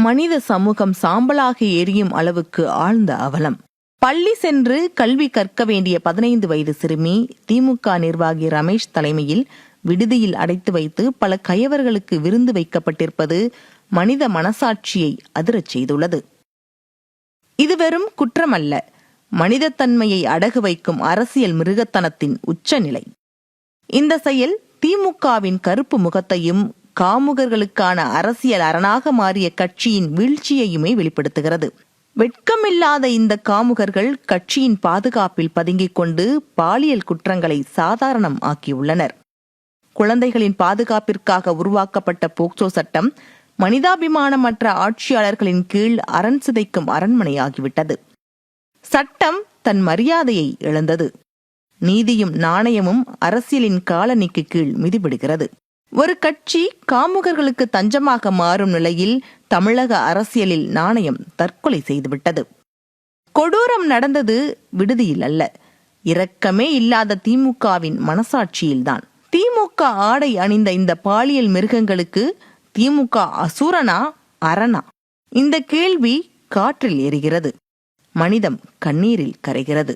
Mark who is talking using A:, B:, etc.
A: மனித சமூகம் சாம்பலாக எரியும் அளவுக்கு ஆழ்ந்த அவலம். பள்ளி சென்று கல்வி கற்க வேண்டிய 15 வயது சிறுமி திமுக நிர்வாகி ரமேஷ் தலைமையில் விடுதியில் அடைத்து வைத்து பல கயவர்களுக்கு விருந்து வைக்கப்பட்டிருப்பது மனித மனசாட்சியை அதிரச் செய்துள்ளது. இது வெறும் குற்றமல்ல, மனிதத்தன்மையை அடகு வைக்கும் அரசியல் மிருகத்தனத்தின் உச்சநிலை. இந்த செயல் திமுகவின் கருப்பு முகத்தையும் காமுகர்களுக்கான அரசியல் அரணாக மாறிய கட்சியின் வீழ்ச்சியையுமே வெளிப்படுத்துகிறது. வெட்கமில்லாத இந்த காமுகர்கள் கட்சியின் பாதுகாப்பில் பதுங்கிக் கொண்டு பாலியல் குற்றங்களை சாதாரணம் ஆக்கியுள்ளனர். குழந்தைகளின் பாதுகாப்பிற்காக உருவாக்கப்பட்ட போக்சோ சட்டம் மனிதாபிமானமற்ற ஆட்சியாளர்களின் கீழ் அரண் சிதைக்கும் அரண்மனையாகிவிட்டது. சட்டம் தன் மரியாதையை இழந்தது. நீதியும் நாணயமும் அரசியலின் காலணிக்கு கீழ் மிதிபிடுகிறது. ஒரு கட்சி காமுகர்களுக்கு தஞ்சமாக மாறும் நிலையில் தமிழக அரசியலில் நாணயம் தற்கொலை செய்துவிட்டது. கொடூரம் நடந்தது விடுதியில் அல்ல, இரக்கமே இல்லாத திமுகவின் மனசாட்சியில்தான். திமுக ஆடை அணிந்த இந்த பாலியல் மிருகங்களுக்கு திமுக அசுரனா அரணா? இந்த கேள்வி காற்றில் எரிகிறது. மனிதம் கண்ணீரில் கரைகிறது.